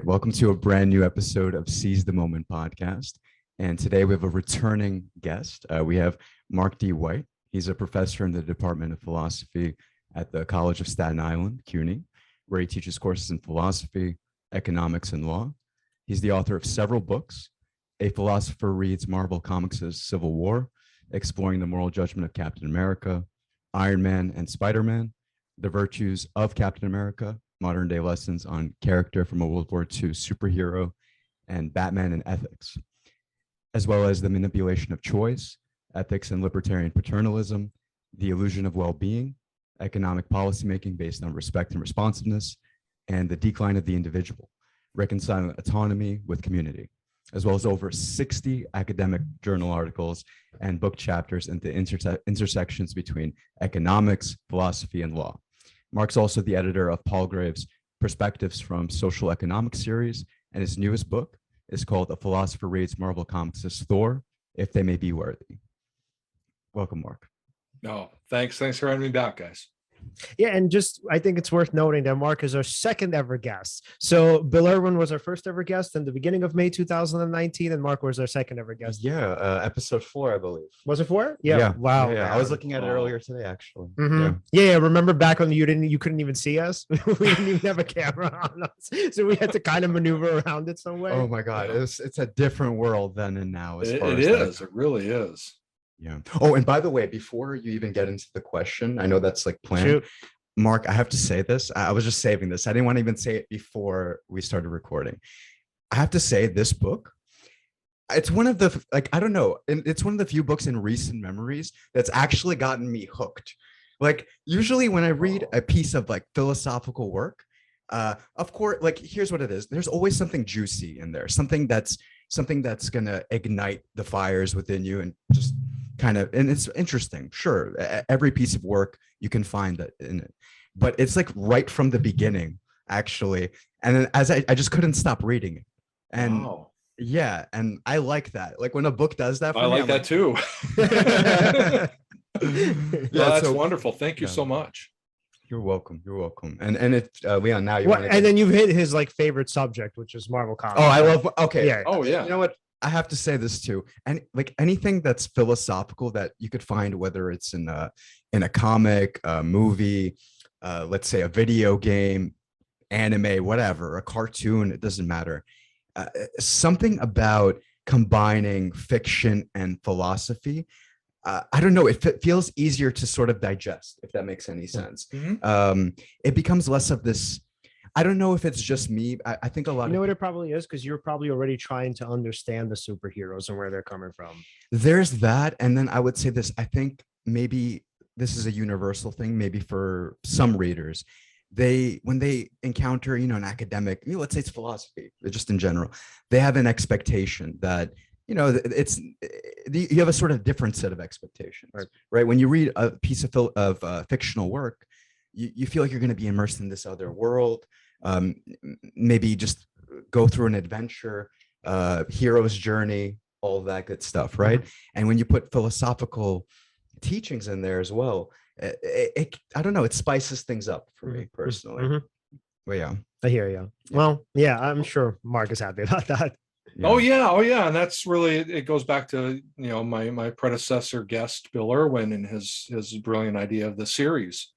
Welcome to a brand new episode of Seize the Moment podcast. And today we have a returning guest. We have Mark D. White. He's a professor in the Department of Philosophy at the College of Staten Island, CUNY, where he teaches courses in philosophy, economics, and law. He's the author of several books. A Philosopher Reads Marvel Comics' Civil War, Exploring the Moral Judgment of Captain America, Iron Man and Spider-Man, The Virtues of Captain America, Modern Day Lessons on Character from a World War II Superhero, and Batman and Ethics, as well as The Manipulation of Choice, Ethics and Libertarian Paternalism, The Illusion of Well-Being, Economic Policymaking Based on Respect and Responsiveness, and The Decline of the Individual, Reconciling Autonomy with Community, as well as over 60 academic journal articles and book chapters into intersections between economics, philosophy, and law. Mark's also the editor of Palgrave's Perspectives from Social Economics series, and his newest book is called A Philosopher Reads Marvel Comics' Thor, If They May Be Worthy. Welcome, Mark. No, thanks for having me back, guys. Yeah, and I think it's worth noting that Mark is our second ever guest. So Bill Irwin was our first ever guest in the beginning of May 2019, and Mark was our second ever guest. Yeah, episode 4, I believe. Was it 4? Yeah. Wow. Yeah. I was looking at it earlier today, actually. Mm-hmm. Yeah. Remember back when you couldn't even see us? We didn't even have a camera on us, so we had to kind of maneuver around it some way. Oh my God, it's a different world then and now. It really is. Yeah. Oh, and by the way, before you even get into the question, I know that's like planned. Shoot. Mark, I have to say this. I was just saving this. I didn't want to even say it before we started recording. I have to say this book, it's one of the, I don't know, it's one of the few books in recent memories that's actually gotten me hooked. Like usually when I read a piece of like philosophical work, of course, like here's what it is. There's always something juicy in there, something that's going to ignite the fires within you and just kind of, and it's interesting. Sure, every piece of work you can find that in it, but it's like right from the beginning, actually. And then as I just couldn't stop reading it, and wow. Yeah, and I like that. Like when a book does that for me, I like that too. That's wonderful. Thank you so much. You're welcome. And it's Leon. Now you and then you've hit his like favorite subject, which is Marvel Comics. Oh, I love. Okay. Yeah. Oh yeah. You know what? I have to say this too. And like anything that's philosophical that you could find, whether it's in a comic, a movie, let's say a video game, anime, whatever, a cartoon, it doesn't matter. Something about combining fiction and philosophy. I don't know, it feels easier to sort of digest, if that makes any sense. Mm-hmm. It becomes less of this. I don't know if it's just me. I think a lot. You know what it probably is, because you're probably already trying to understand the superheroes and where they're coming from. There's that, and then I would say this. I think maybe this is a universal thing. Maybe for some readers, when they encounter an academic, let's say it's philosophy, just in general, they have an expectation that you have a sort of different set of expectations, right? When you read a piece of fictional work, you feel like you're going to be immersed in this other world. Maybe just go through an adventure, hero's journey, all that good stuff, right? And when you put philosophical teachings in there as well, I don't know, it spices things up for me personally. Mm-hmm. Well, yeah, I hear you. Well, yeah, I'm sure Mark is happy about that. Yeah. Oh yeah, and that's really, it goes back to my predecessor guest Bill Irwin and his brilliant idea of the series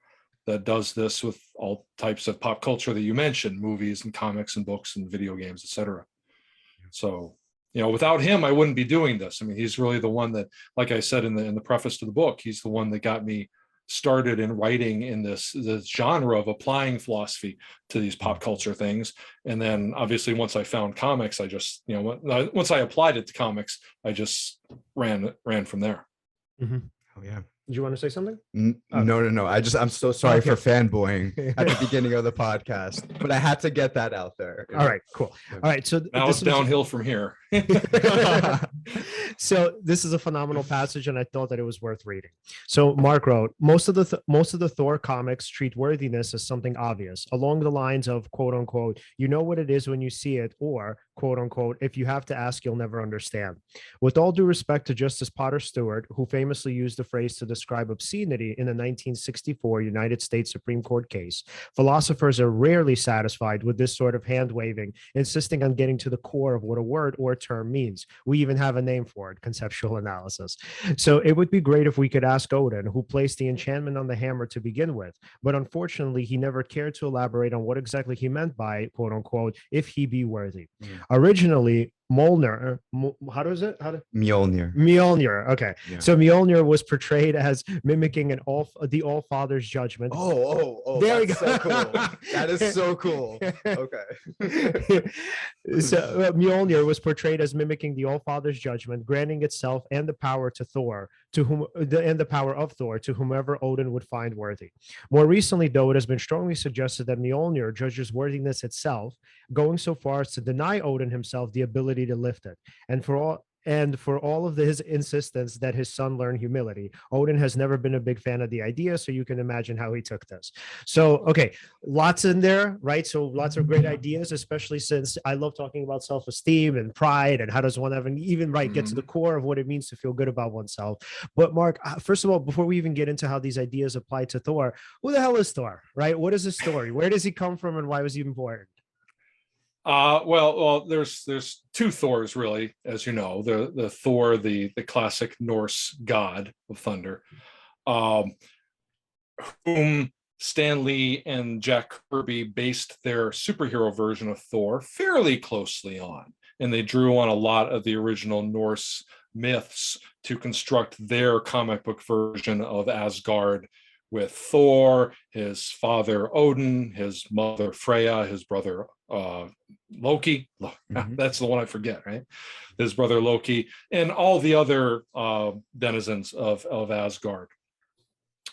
that does this with all types of pop culture that you mentioned, movies and comics and books and video games, etc. So, without him, I wouldn't be doing this. I mean, he's really the one that, like I said in the preface to the book, he's the one that got me started in writing in this genre of applying philosophy to these pop culture things. And then obviously once I found comics, I just, once I applied it to comics, I just ran from there. Mm-hmm. Oh yeah. Did you want to say something? No. I'm so sorry for fanboying at the beginning of the podcast, but I had to get that out there. All right, cool. All right, so now it's downhill from here. So this is a phenomenal passage, and I thought that it was worth reading. So Mark wrote, most of the Thor comics treat worthiness as something obvious, along the lines of quote unquote, you know what it is when you see it, or quote unquote, if you have to ask, you'll never understand. With all due respect to Justice Potter Stewart, who famously used the phrase to describe obscenity in a 1964 United States Supreme Court case. Philosophers are rarely satisfied with this sort of hand waving, insisting on getting to the core of what a word or term means. We even have a name for it, conceptual analysis. So it would be great if we could ask Odin, who placed the enchantment on the hammer to begin with, but unfortunately, he never cared to elaborate on what exactly he meant by, quote unquote, if he be worthy. Originally, Mjolnir, Mjolnir. Mjolnir. Okay, Yeah. so Mjolnir was portrayed as mimicking the All Father's judgment. Oh, There we that's go. so cool. That is so cool. Okay. So Mjolnir was portrayed as mimicking the All Father's judgment, granting itself and the power to Thor, and the power of Thor to whomever Odin would find worthy. More recently, though, it has been strongly suggested that Mjolnir judges worthiness itself, going so far as to deny Odin himself the ability to lift it. And for all of his insistence that his son learn humility, Odin has never been a big fan of the idea, so you can imagine how he took this. So, okay, lots in there, right? So lots of great ideas, especially since I love talking about self-esteem and pride and how does one get to the core of what it means to feel good about oneself. But Mark, first of all, before we even get into how these ideas apply to Thor, who the hell is Thor, right? What is his story? Where does he come from and why was he important? Well, there's two Thors really, as you know. The Thor, the classic Norse god of thunder, whom Stan Lee and Jack Kirby based their superhero version of Thor fairly closely on, and they drew on a lot of the original Norse myths to construct their comic book version of Asgard, with Thor, his father Odin, his mother Freya, his brother Loki. That's the one I forget, right? His brother Loki, and all the other denizens of Asgard.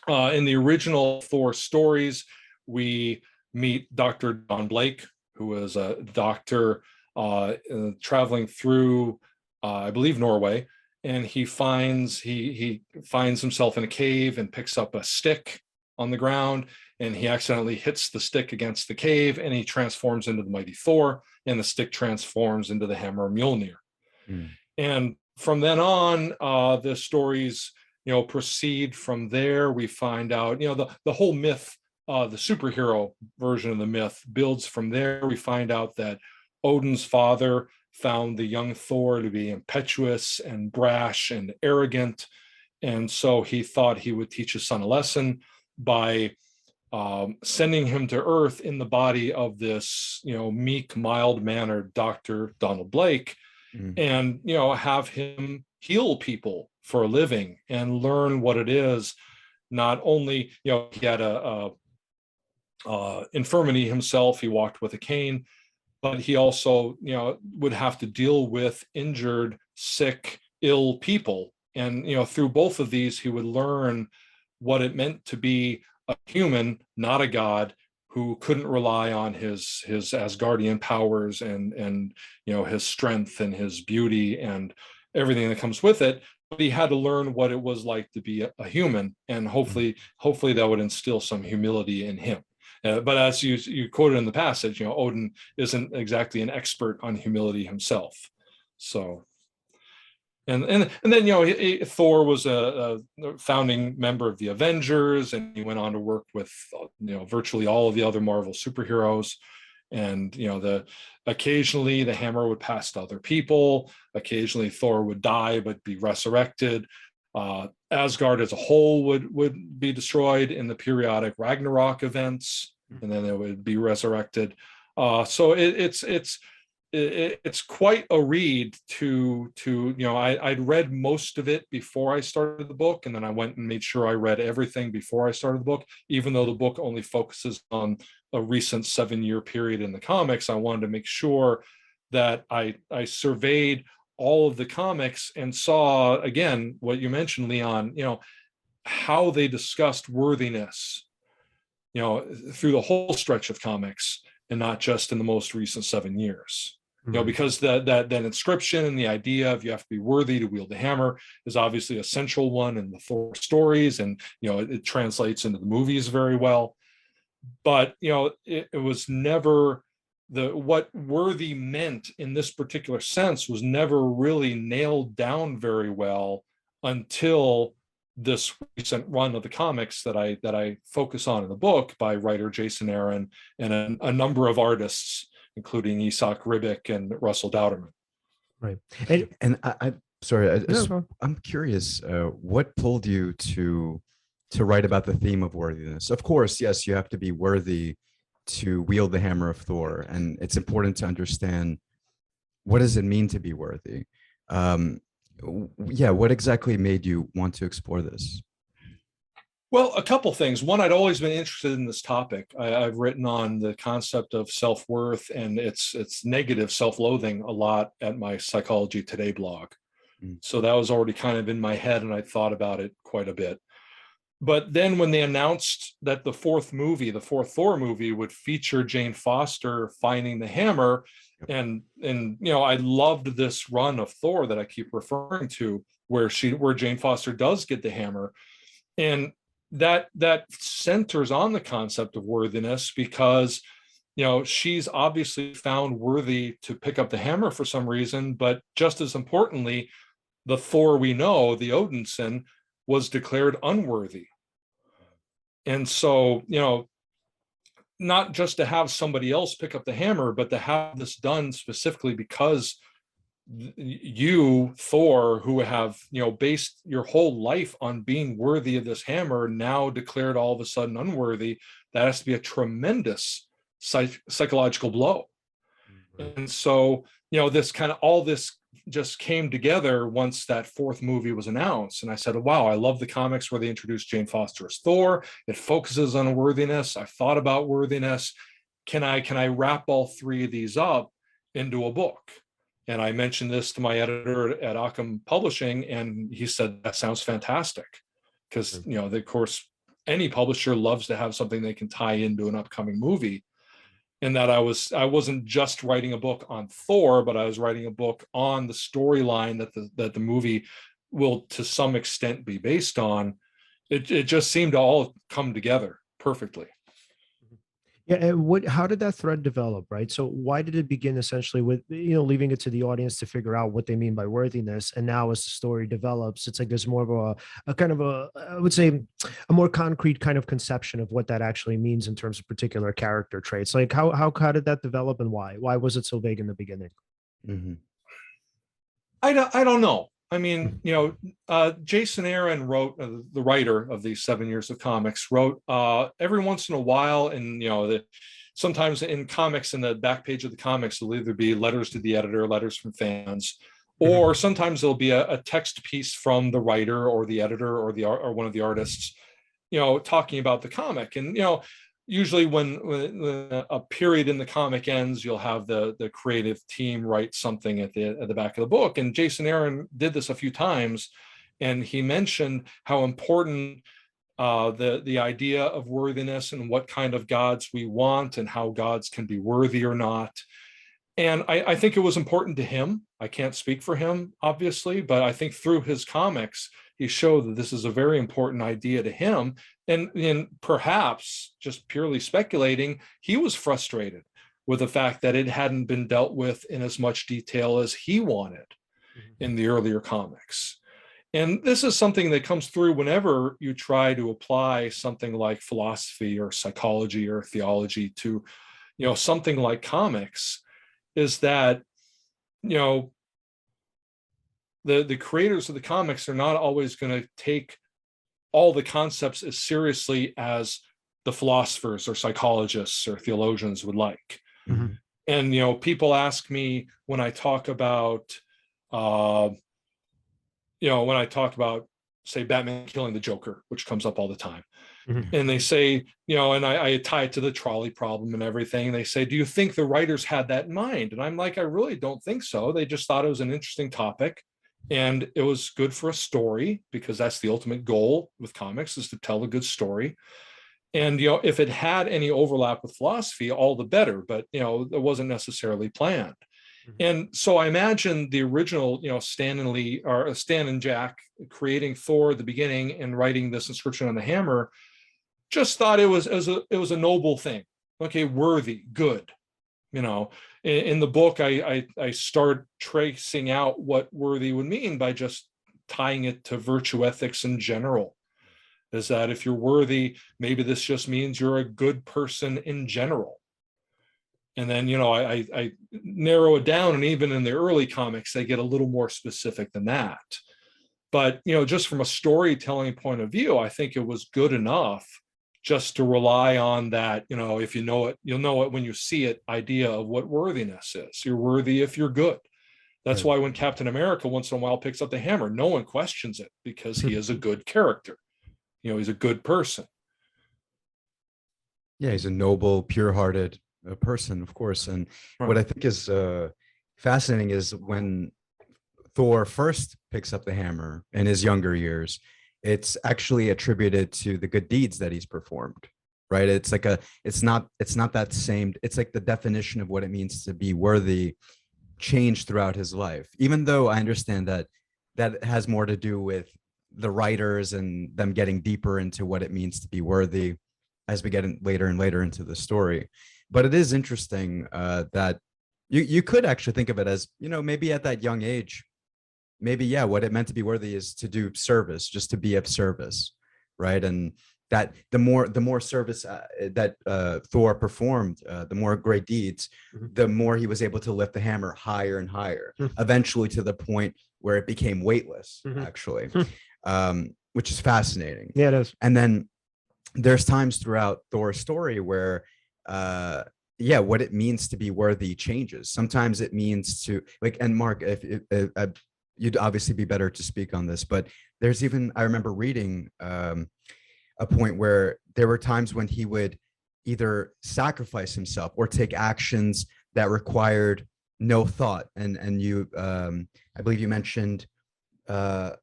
In the original Thor stories, we meet Dr. John Blake, who is a doctor traveling through, I believe, Norway. And he finds himself in a cave and picks up a stick on the ground, and he accidentally hits the stick against the cave, and he transforms into the mighty Thor, and the stick transforms into the hammer Mjolnir. And from then on, the stories proceed from there. We find out the whole myth, the superhero version of the myth builds from there. We find out that Odin's father found the young Thor to be impetuous and brash and arrogant. And so he thought he would teach his son a lesson by sending him to Earth in the body of this, meek, mild-mannered Dr. Donald Blake, and, have him heal people for a living and learn what it is. Not only, he had a infirmity himself, he walked with a cane, but he also, would have to deal with injured, sick, ill people. And, through both of these, he would learn what it meant to be a human, not a god, who couldn't rely on his Asgardian powers and his strength and his beauty and everything that comes with it. But he had to learn what it was like to be a human, and hopefully that would instill some humility in him. But as you quoted in the passage, Odin isn't exactly an expert on humility himself. So, and then Thor was a founding member of the Avengers, and he went on to work with virtually all of the other Marvel superheroes. And occasionally the hammer would pass to other people. Occasionally Thor would die but be resurrected. Asgard as a whole would be destroyed in the periodic Ragnarok events, and then it would be resurrected. So it's quite a read to I'd read most of it before I started the book, and then I went and made sure I read everything before I started the book. Even though the book only focuses on a recent 7-year period in the comics, I wanted to make sure that I surveyed all of the comics and saw, again, what you mentioned, Leon, how they discussed worthiness, through the whole stretch of comics, and not just in the most recent 7 years. Because that inscription and the idea of you have to be worthy to wield the hammer is obviously a central one in the Thor stories, and it translates into the movies very well. But it was never what worthy meant in this particular sense was never really nailed down very well until this recent run of the comics that I focus on in the book by writer Jason Aaron and a number of artists, including Isaac Ribic and Russell Dowderman. Right. And sorry, No. I'm curious, what pulled you to write about the theme of worthiness? Of course, yes, you have to be worthy to wield the hammer of Thor, and it's important to understand what does it mean to be worthy. Yeah, what exactly made you want to explore this? Well, a couple things. One, I'd always been interested in this topic. I've written on the concept of self-worth and its negative self-loathing a lot at my Psychology Today blog. So that was already kind of in my head, and I thought about it quite a bit. But then when they announced that the fourth Thor movie, would feature Jane Foster finding the hammer, and I loved this run of Thor that I keep referring to, where Jane Foster does get the hammer, and that centers on the concept of worthiness, because she's obviously found worthy to pick up the hammer for some reason, but just as importantly, the Thor we know, the Odinson, was declared unworthy. And so, not just to have somebody else pick up the hammer, but to have this done specifically because you, Thor, who have, based your whole life on being worthy of this hammer, now declared all of a sudden unworthy, that has to be a tremendous psychological blow. Mm-hmm. And so, this kind of, all this just came together once that fourth movie was announced. And I said, wow, I love the comics where they introduced Jane Foster as Thor. It focuses on worthiness. I've thought about worthiness. Can I wrap all three of these up into a book? And I mentioned this to my editor at Ockham Publishing, and he said, that sounds fantastic. Because, of course, any publisher loves to have something they can tie into an upcoming movie. And that I wasn't just writing a book on Thor, but I was writing a book on the storyline that the movie will to some extent be based on. It just seemed to all come together perfectly. Yeah, and how did that thread develop, right? So why did it begin essentially with, leaving it to the audience to figure out what they mean by worthiness? And now as the story develops, it's like there's more of a kind of I would say, a more concrete kind of conception of what that actually means in terms of particular character traits. Like how did that develop, and why? Why was it so vague in the beginning? Mm-hmm. I don't know. I mean, Jason Aaron wrote, the writer of these 7 years of comics, wrote every once in a while, and sometimes in comics, in the back page of the comics, there'll either be letters to the editor, letters from fans, or sometimes there'll be a text piece from the writer or the editor or one of the artists, talking about the comic. And usually when a period in the comic ends, you'll have the creative team write something at the back of the book. And Jason Aaron did this a few times, and he mentioned how important the idea of worthiness and what kind of gods we want and how gods can be worthy or not. And I think it was important to him. I can't speak for him, obviously, but I think through his comics, he showed that this is a very important idea to him. And perhaps, just purely speculating, he was frustrated with the fact that it hadn't been dealt with in as much detail as he wanted in the earlier comics. And this is something that comes through whenever you try to apply something like philosophy or psychology or theology to, something like comics, is that, the creators of the comics are not always going to take all the concepts as seriously as the philosophers or psychologists or theologians would like. Mm-hmm. And, people ask me when I talk about, say, Batman killing the Joker, which comes up all the time. Mm-hmm. And they say, and I tie it to the trolley problem and everything. They say, do you think the writers had that in mind? And I'm like, I really don't think so. They just thought it was an interesting topic. And it was good for a story, because that's the ultimate goal with comics, is to tell a good story. And, if it had any overlap with philosophy, all the better, but, it wasn't necessarily planned. Mm-hmm. And so I imagine the original, Stan and Jack creating Thor at the beginning and writing this inscription on the hammer, just thought it was a noble thing. Okay, worthy, good. In the book, I start tracing out what worthy would mean by just tying it to virtue ethics in general, is that if you're worthy, maybe this just means you're a good person in general. And then, I narrow it down, and even in the early comics, they get a little more specific than that. But, just from a storytelling point of view, I think it was good enough just to rely on that, if you know it, you'll know it when you see it, idea of what worthiness is. You're worthy if you're good. That's Right. why when Captain America once in a while picks up the hammer, no one questions it, because he is a good character. He's a good person. Yeah, he's a noble, pure-hearted person, of course. And Right. what I think is fascinating is when Thor first picks up the hammer in his younger years, it's actually attributed to the good deeds that he's performed, right? It's like it's not that same, it's like the definition of what it means to be worthy changed throughout his life, even though I understand that that has more to do with the writers and them getting deeper into what it means to be worthy as we get later and later into the story. But it is interesting that you could actually think of it as, maybe at that young age, maybe, yeah, what it meant to be worthy is to do service, just to be of service, right? And that the more service that Thor performed, the more great deeds, the more he was able to lift the hammer higher and higher, eventually to the point where it became weightless, actually, which is fascinating. Yeah, it is. And then there's times throughout Thor's story where what it means to be worthy changes. Sometimes it means to, like, and Mark, if you'd obviously be better to speak on this, but there's even, I remember reading a point where there were times when he would either sacrifice himself or take actions that required no thought. And you, I believe you mentioned the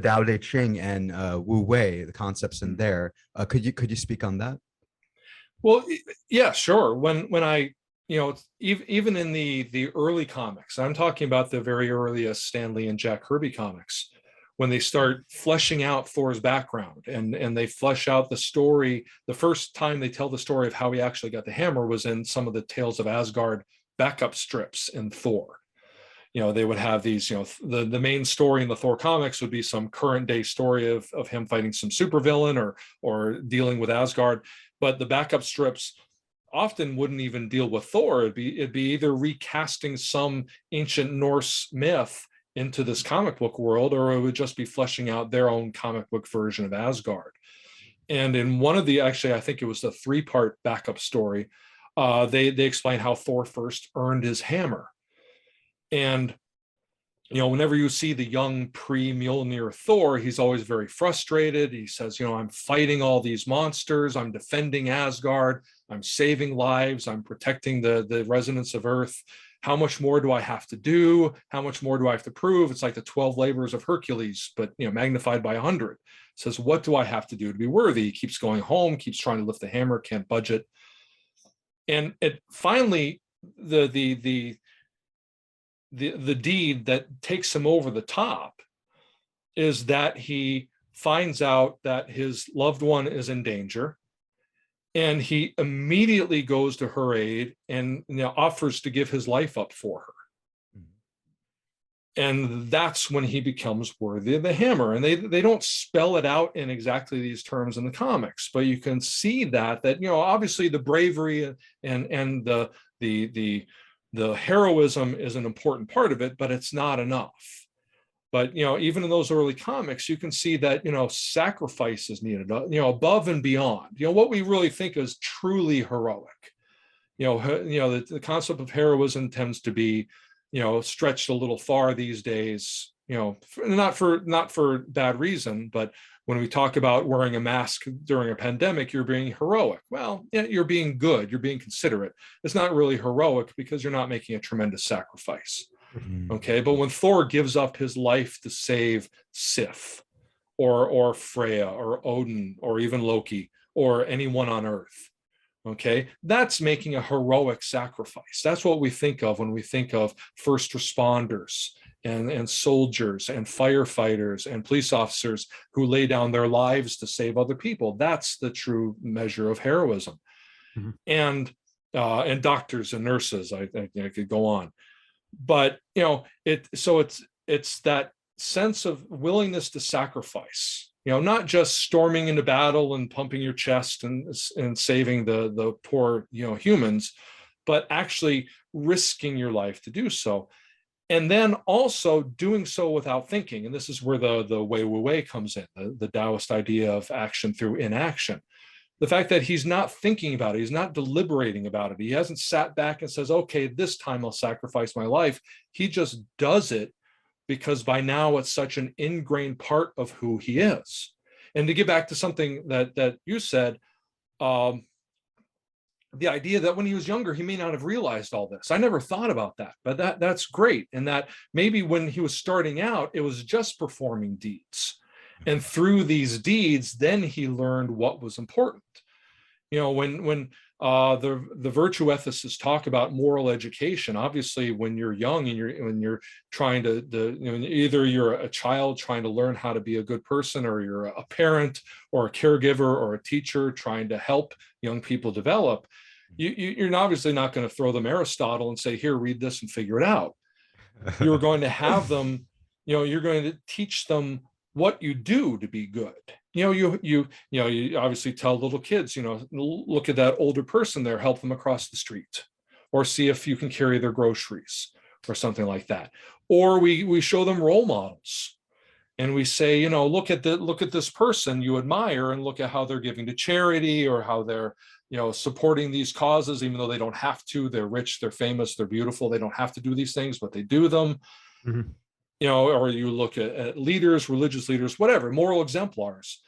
Tao Te Ching and Wu Wei, the concepts in there. Could you speak on that? Well, yeah, sure. When I, even in the early comics, I'm talking about the very earliest Stan Lee and Jack Kirby comics, when they start fleshing out Thor's background and they flesh out the story. The first time they tell the story of how he actually got the hammer was in some of the Tales of Asgard backup strips in Thor. They would have these, the main story in the Thor comics would be some current day story of him fighting some supervillain or dealing with Asgard. But the backup strips often wouldn't even deal with Thor. It'd be either recasting some ancient Norse myth into this comic book world, or it would just be fleshing out their own comic book version of Asgard. And in one of the, actually, I think it was the 3-part backup story, they explain how Thor first earned his hammer. And whenever you see the young pre-Mjolnir Thor, he's always very frustrated. He says, I'm fighting all these monsters. I'm defending Asgard. I'm saving lives. I'm protecting the residents of Earth. How much more do I have to do? How much more do I have to prove? It's like the 12 labors of Hercules, but magnified by 100. Says, what do I have to do to be worthy? He keeps going home, keeps trying to lift the hammer, can't budge it. And it finally, the deed that takes him over the top is that he finds out that his loved one is in danger, and he immediately goes to her aid and offers to give his life up for her. And that's when he becomes worthy of the hammer. And they don't spell it out in exactly these terms in the comics, but you can see that obviously the bravery and the heroism is an important part of it, but it's not enough. But even in those early comics, you can see that sacrifice is needed, above and beyond what we really think is truly heroic. The concept of heroism tends to be stretched a little far these days, not for bad reason, but when we talk about wearing a mask during a pandemic, you're being heroic. Well, you're being good, you're being considerate. It's not really heroic because you're not making a tremendous sacrifice. Okay, but when Thor gives up his life to save Sif or Freya or Odin or even Loki or anyone on Earth, okay, that's making a heroic sacrifice. That's what we think of when we think of first responders and soldiers and firefighters and police officers who lay down their lives to save other people. That's the true measure of heroism. And doctors and nurses, I could go on. But it's that sense of willingness to sacrifice, not just storming into battle and pumping your chest and saving the poor, humans, but actually risking your life to do so. And then also doing so without thinking. And this is where the Wei Wu Wei comes in, the Taoist idea of action through inaction. The fact that he's not thinking about it, he's not deliberating about it. He hasn't sat back and says, okay, this time I'll sacrifice my life. He just does it because by now it's such an ingrained part of who he is. And to get back to something that you said, the idea that when he was younger, he may not have realized all this. I never thought about that, but that's great. And that maybe when he was starting out, it was just performing deeds. And through these deeds, then he learned what was important. When the virtue ethicists talk about moral education, obviously when you're young and when you're trying to either you're a child trying to learn how to be a good person, or you're a parent or a caregiver or a teacher trying to help young people develop, you're obviously not going to throw them Aristotle and say, here, read this and figure it out. You're going to have them, you're going to teach them what you do to be good. You obviously tell little kids, look at that older person there, help them across the street, or see if you can carry their groceries or something like that. Or we show them role models, and we say, look at this person you admire, and look at how they're giving to charity, or how they're supporting these causes, even though they don't have to. They're rich, they're famous, they're beautiful. They don't have to do these things, but they do them. Mm-hmm. Or you look at leaders, religious leaders, whatever, moral exemplars.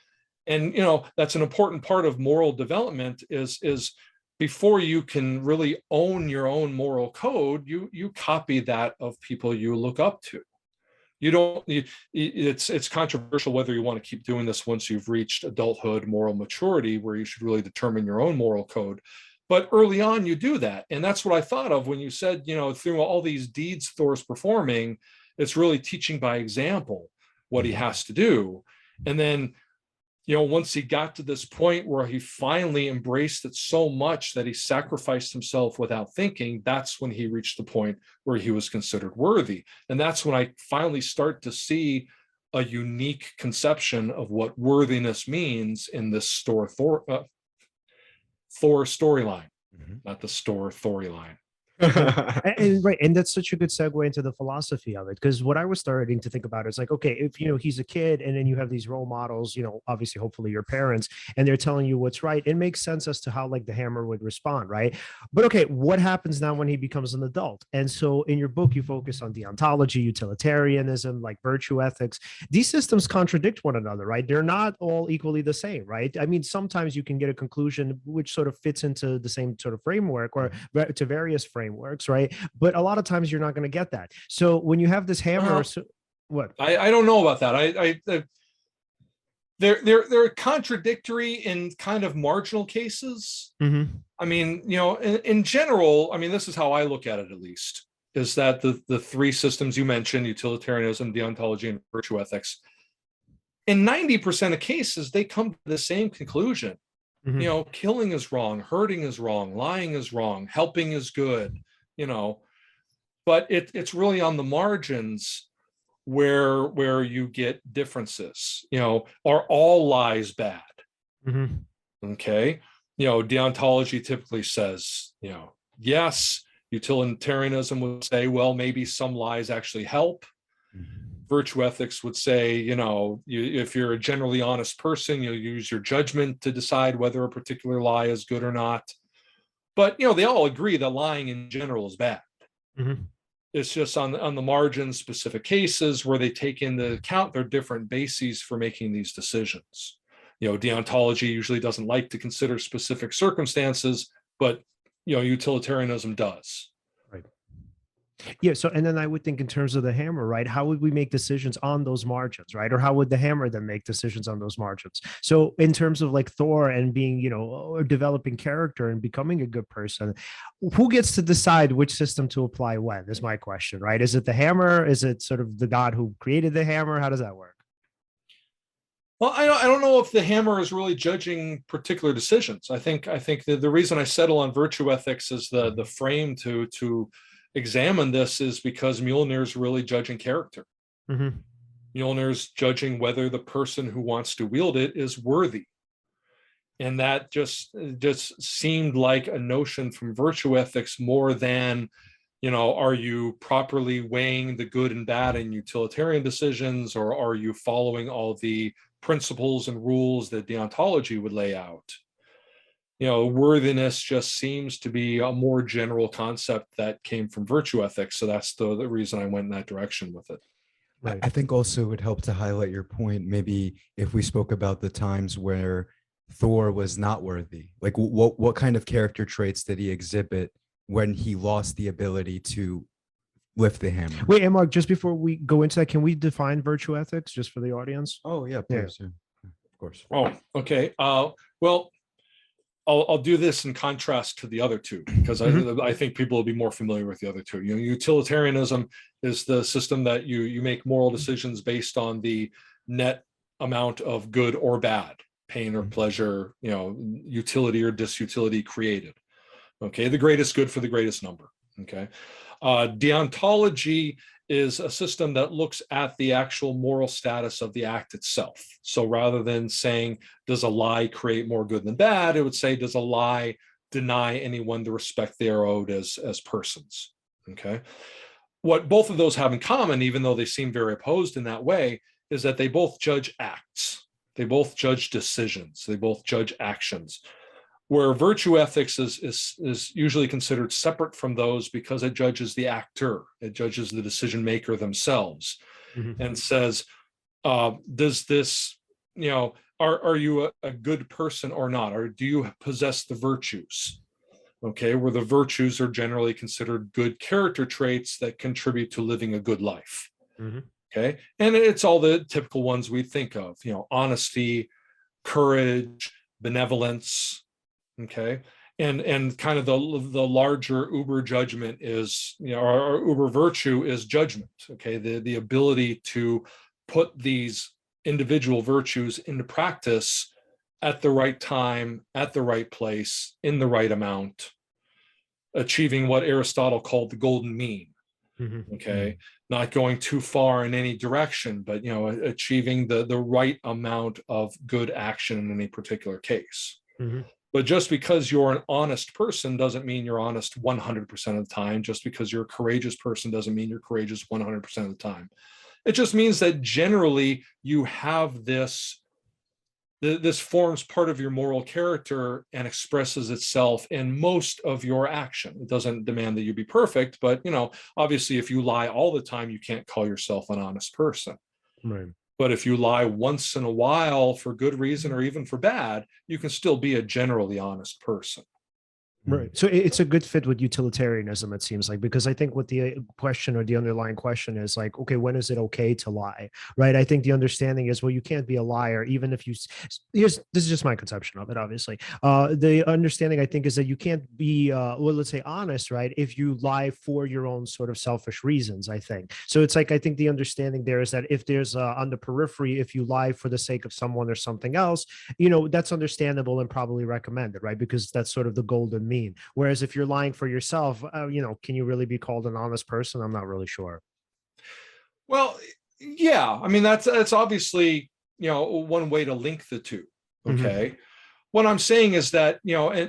And, that's an important part of moral development is before you can really own your own moral code, you copy that of people you look up to. It's controversial whether you want to keep doing this once you've reached adulthood, moral maturity, where you should really determine your own moral code. But early on, you do that. And that's what I thought of when you said, through all these deeds Thor's performing, it's really teaching by example what he has to do. And then, once he got to this point where he finally embraced it so much that he sacrificed himself without thinking, that's when he reached the point where he was considered worthy. And that's when I finally start to see a unique conception of what worthiness means in this Thor storyline, not the storyline. and that's such a good segue into the philosophy of it, because what I was starting to think about is like, okay, if he's a kid and then you have these role models, obviously hopefully your parents, and they're telling you what's right, it makes sense as to how like the hammer would respond, right? But okay, what happens now when he becomes an adult? And so in your book you focus on deontology, utilitarianism, like virtue ethics. These systems contradict one another, right? They're not all equally the same, right? I mean, sometimes you can get a conclusion which sort of fits into the same sort of framework, or to various frameworks, right? But a lot of times you're not going to get that. So when you have this hammer, what? I don't know about that. They're contradictory in kind of marginal cases. Mm-hmm. I mean, in general, I mean, this is how I look at it, at least, is that the three systems you mentioned, utilitarianism, deontology, and virtue ethics, in 90% of cases, they come to the same conclusion. Mm-hmm. Killing is wrong, hurting is wrong, lying is wrong, helping is good, but it's really on the margins where you get differences. Are all lies bad? Mm-hmm. Okay. Deontology typically says, yes. Utilitarianism would say, well, maybe some lies actually help. Mm-hmm. Virtue ethics would say, if you're a generally honest person, you'll use your judgment to decide whether a particular lie is good or not. But, they all agree that lying in general is bad. Mm-hmm. It's just on the margin, specific cases where they take into account their different bases for making these decisions. Deontology usually doesn't like to consider specific circumstances, but, utilitarianism does. Right. Yeah. So, and then I would think in terms of the hammer, right? How would we make decisions on those margins, right? Or how would the hammer then make decisions on those margins? So in terms of like Thor and being, developing character and becoming a good person, who gets to decide which system to apply when is my question, right? Is it the hammer? Is it sort of the God who created the hammer? How does that work? Well, I don't know if the hammer is really judging particular decisions. I think the reason I settle on virtue ethics as the frame to examine this is because Mjolnir is really judging character. Mm-hmm. Mjolnir's judging whether the person who wants to wield it is worthy. And that just seemed like a notion from virtue ethics more than, are you properly weighing the good and bad in utilitarian decisions, or are you following all the principles and rules that deontology would lay out? Worthiness just seems to be a more general concept that came from virtue ethics. So that's the reason I went in that direction with it. Right. I think also it would help to highlight your point, maybe if we spoke about the times where Thor was not worthy. Like what kind of character traits did he exhibit when he lost the ability to lift the hammer? Wait, and Mark, just before we go into that, can we define virtue ethics just for the audience? Oh yeah, please. Yeah. Of course. Oh, okay. Well, I'll do this in contrast to the other two, because I think people will be more familiar with the other two. Utilitarianism is the system that you make moral decisions based on the net amount of good or bad, pain or pleasure, utility or disutility created. Okay, the greatest good for the greatest number. Okay, deontology is a system that looks at the actual moral status of the act itself. So rather than saying, does a lie create more good than bad, it would say, does a lie deny anyone the respect they are owed as persons? Okay. What both of those have in common, even though they seem very opposed in that way, is that they both judge acts. They both judge decisions. They both judge actions. Where virtue ethics is usually considered separate from those because it judges the actor, it judges the decision maker themselves, and says, does this, are you a good person or not? Or do you possess the virtues? Okay, where the virtues are generally considered good character traits that contribute to living a good life. Okay, and it's all the typical ones we think of, honesty, courage, benevolence. Okay, and kind of the larger uber judgment is, our uber virtue is judgment. Okay, the ability to put these individual virtues into practice at the right time, at the right place, in the right amount, achieving what Aristotle called the golden mean. Okay, not going too far in any direction, but achieving the right amount of good action in any particular case. But just because you're an honest person doesn't mean you're honest 100% of the time. Just because you're a courageous person doesn't mean you're courageous 100% of the time. It just means that generally you have this forms part of your moral character and expresses itself in most of your action. It doesn't demand that you be perfect, but obviously if you lie all the time, you can't call yourself an honest person. Right. But if you lie once in a while for good reason or even for bad, you can still be a generally honest person. Right. So it's a good fit with utilitarianism, it seems like, because I think what the question or the underlying question is like, okay, when is it okay to lie? Right. I think the understanding is, well, you can't be a liar, even if this is just my conception of it, obviously. The understanding, I think, is that you can't be, let's say honest, right, if you lie for your own sort of selfish reasons, I think. So it's like, I think the understanding there is that if there's on the periphery, if you lie for the sake of someone or something else, that's understandable and probably recommended, right? Because that's sort of the golden mean. Whereas if you're lying for yourself, can you really be called an honest person? I'm not really sure. Well, yeah, I mean, that's obviously, one way to link the two. Okay. What I'm saying is that,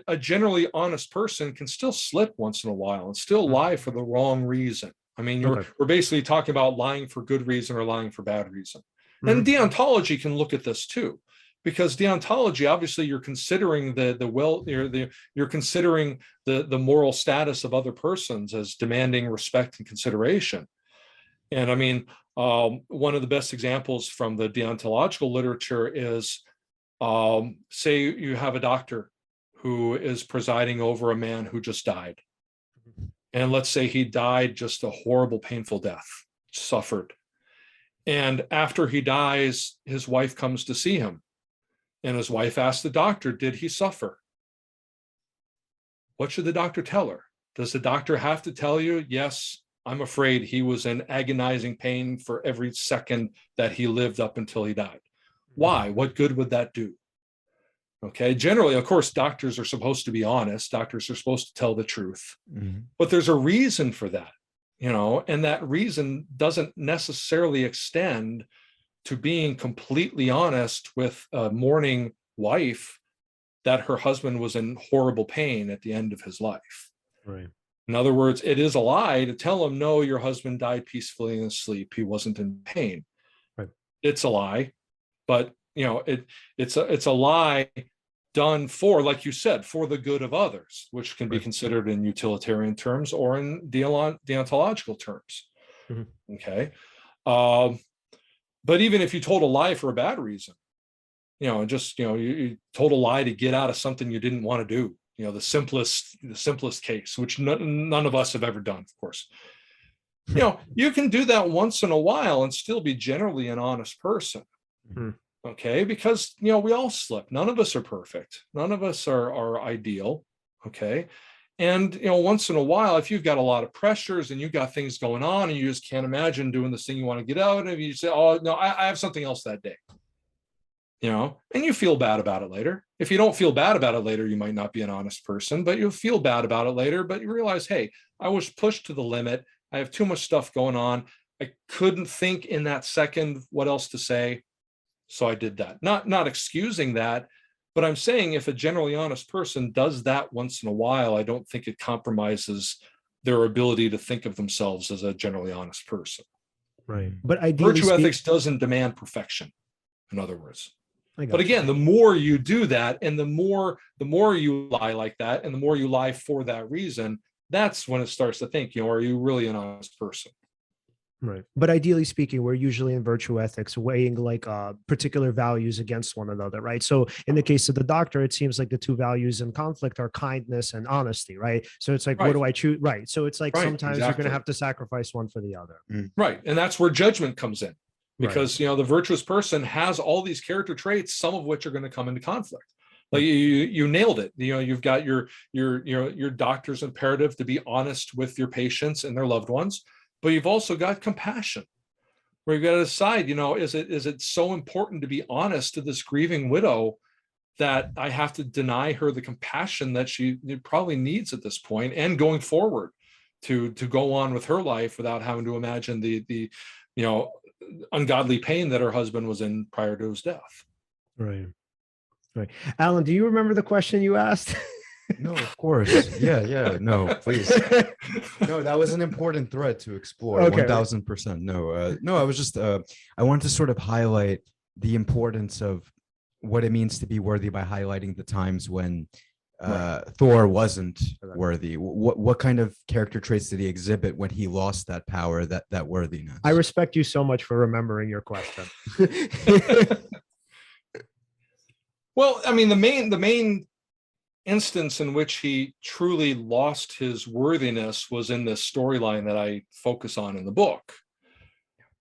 a generally honest person can still slip once in a while and still lie for the wrong reason. I mean, we're basically talking about lying for good reason or lying for bad reason. And deontology can look at this too. Because deontology, obviously, you're considering you're considering the moral status of other persons as demanding respect and consideration. And I mean, one of the best examples from the deontological literature is, say you have a doctor who is presiding over a man who just died. And let's say he died just a horrible, painful death, suffered. And after he dies, his wife comes to see him. And his wife asked the doctor, did he suffer? What should the doctor tell her? Does the doctor have to tell you, yes, I'm afraid he was in agonizing pain for every second that he lived up until he died? Why? What good would that do? Okay, generally, of course, doctors are supposed to be honest. Doctors are supposed to tell the truth. But there's a reason for that, and that reason doesn't necessarily extend to being completely honest with a mourning wife that her husband was in horrible pain at the end of his life. Right. In other words, it is a lie to tell him, no, your husband died peacefully in his sleep. He wasn't in pain. Right. It's a lie, but it's a lie done for, like you said, for the good of others, which can be considered in utilitarian terms or in deontological terms. Mm-hmm. Okay. But even if you told a lie for a bad reason, you told a lie to get out of something you didn't want to do, the simplest case, which none of us have ever done, of course. You can do that once in a while and still be generally an honest person. Mm-hmm. Okay, because we all slip. None of us are perfect. None of us are ideal. Okay. And once in a while, if you've got a lot of pressures and you've got things going on and you just can't imagine doing this thing you want to get out of, you say, oh no, I have something else that day. And you feel bad about it later. If you don't feel bad about it later, you might not be an honest person, but you'll feel bad about it later. But you realize, hey, I was pushed to the limit. I have too much stuff going on. I couldn't think in that second what else to say. So I did that. Not excusing that, but I'm saying if a generally honest person does that once in a while, I don't think it compromises their ability to think of themselves as a generally honest person. Right. But virtue ethics doesn't demand perfection, in other words. But again, the more you do that, and the more you lie like that, and the more you lie for that reason, that's when it starts to think, are you really an honest person? Right. But ideally speaking, we're usually in virtue ethics weighing like particular values against one another, right? So in the case of the doctor, it seems like the two values in conflict are kindness and honesty, right? So it's like, what do I choose? Right. So it's like sometimes you're going to have to sacrifice one for the other. Right. And that's where judgment comes in, because, the virtuous person has all these character traits, some of which are going to come into conflict. Like you nailed it. You've got your doctor's imperative to be honest with your patients and their loved ones. But you've also got compassion, where you've got to decide, is it so important to be honest to this grieving widow that I have to deny her the compassion that she probably needs at this point and going forward to go on with her life without having to imagine the ungodly pain that her husband was in prior to his death. Right. Right. Alan, do you remember the question you asked? No, of course. Yeah. No, please. No, that was an important thread to explore. Okay. 1000%. No, I was just, I wanted to sort of highlight the importance of what it means to be worthy by highlighting the times when Thor wasn't worthy. What kind of character traits did he exhibit when he lost that power, that worthiness? I respect you so much for remembering your question. Well, I mean, the main instance in which he truly lost his worthiness was in this storyline that I focus on in the book,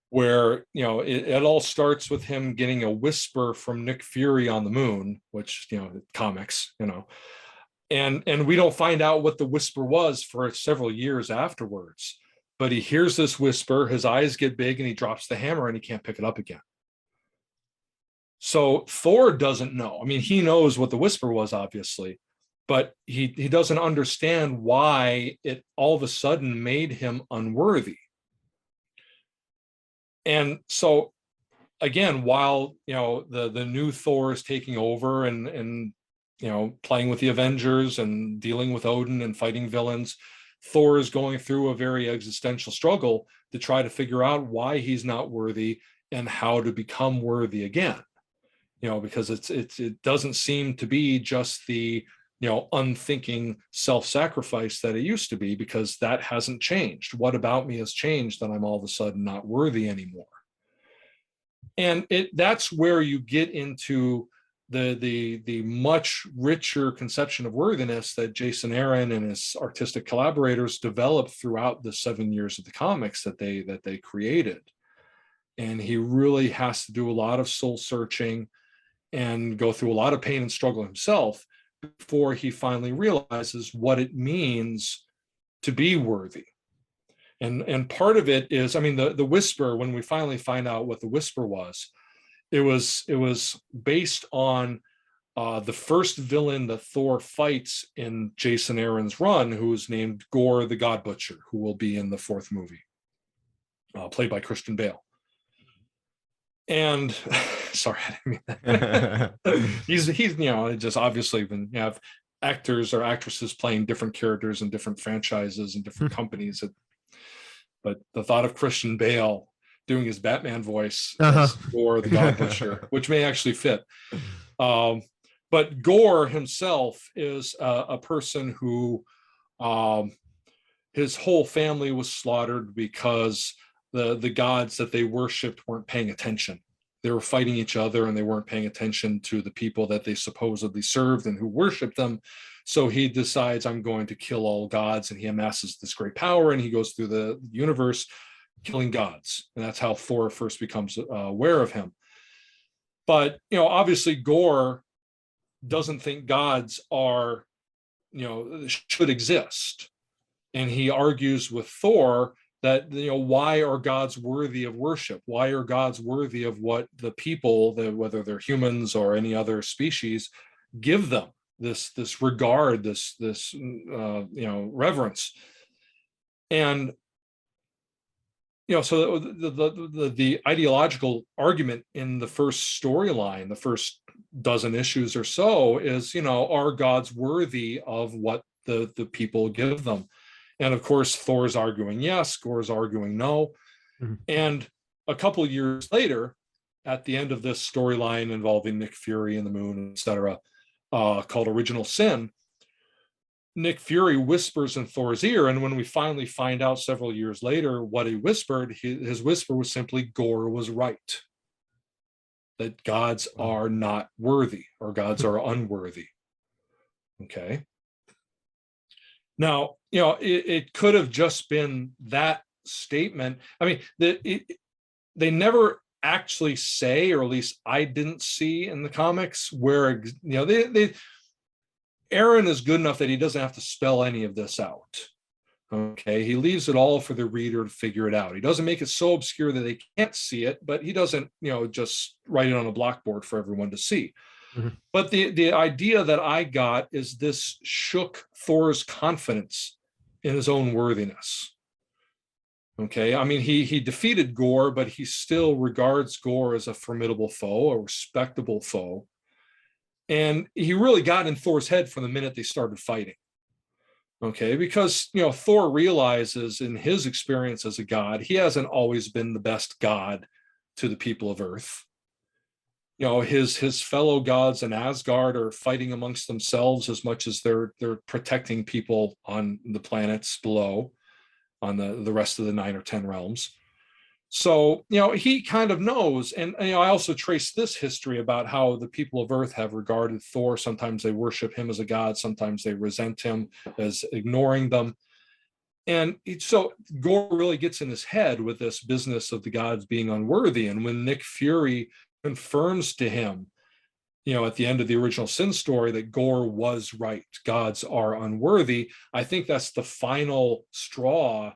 where it all starts with him getting a whisper from Nick Fury on the moon, which comics, and we don't find out what the whisper was for several years afterwards, but he hears this whisper, his eyes get big, and he drops the hammer and he can't pick it up again. So Thor doesn't know. I mean, he knows what the whisper was, obviously, but he doesn't understand why it all of a sudden made him unworthy. And so, again, while the new Thor is taking over and playing with the Avengers and dealing with Odin and fighting villains, Thor is going through a very existential struggle to try to figure out why he's not worthy and how to become worthy again. Because it doesn't seem to be just the unthinking self-sacrifice that it used to be, because that hasn't changed. What about me has changed that I'm all of a sudden not worthy anymore? And that's where you get into the much richer conception of worthiness that Jason Aaron and his artistic collaborators developed throughout the 7 years of the comics that they created. And he really has to do a lot of soul searching and go through a lot of pain and struggle himself before he finally realizes what it means to be worthy. And part of it is, I mean, the whisper, when we finally find out what the whisper was, it was based on the first villain that Thor fights in Jason Aaron's run, who is named Gore the God Butcher, who will be in the 4th movie, played by Christian Bale. And sorry, I didn't mean that. he's just obviously been, you have actors or actresses playing different characters in different franchises and different companies. But the thought of Christian Bale doing his Batman voice as Gore the God Butcher, which may actually fit. But Gore himself is a person who his whole family was slaughtered because the gods that they worshipped weren't paying attention. They were fighting each other and they weren't paying attention to the people that they supposedly served and who worshipped them. So he decides, I'm going to kill all gods, and he amasses this great power, and he goes through the universe killing gods. And that's how Thor first becomes aware of him. But, obviously Gore doesn't think gods are, should exist. And he argues with Thor that, why are gods worthy of worship? Why are gods worthy of what the people, whether they're humans or any other species, give them? This regard, this reverence. And so the ideological argument in the first storyline, the first dozen issues or so, is, are gods worthy of what the people give them? And of course, Thor's arguing yes, Gore's arguing no. Mm-hmm. And a couple of years later, at the end of this storyline involving Nick Fury and the moon, etc., called Original Sin, Nick Fury whispers in Thor's ear. And when we finally find out several years later what he whispered, his whisper was simply, Gore was right. That gods are not worthy, or gods are unworthy. Okay. Now, it could have just been that statement. I mean, they never actually say, or at least I didn't see in the comics, where, Aaron is good enough that he doesn't have to spell any of this out. Okay, he leaves it all for the reader to figure it out. He doesn't make it so obscure that they can't see it, but he doesn't, just write it on a blackboard for everyone to see. Mm-hmm. But the idea that I got is this shook Thor's confidence in his own worthiness. Okay, I mean, he defeated Gore, but he still regards Gore as a formidable foe, a respectable foe. And he really got in Thor's head from the minute they started fighting. Okay, because, Thor realizes in his experience as a god, he hasn't always been the best god to the people of Earth. His fellow gods in Asgard are fighting amongst themselves as much as they're protecting people on the planets below, on the rest of the 9 or 10 realms. So, he kind of knows. And, I also trace this history about how the people of Earth have regarded Thor. Sometimes they worship him as a god. Sometimes they resent him as ignoring them. And so Gore really gets in his head with this business of the gods being unworthy. And when Nick Fury confirms to him, at the end of the Original Sin story, that Gore was right, gods are unworthy, I think that's the final straw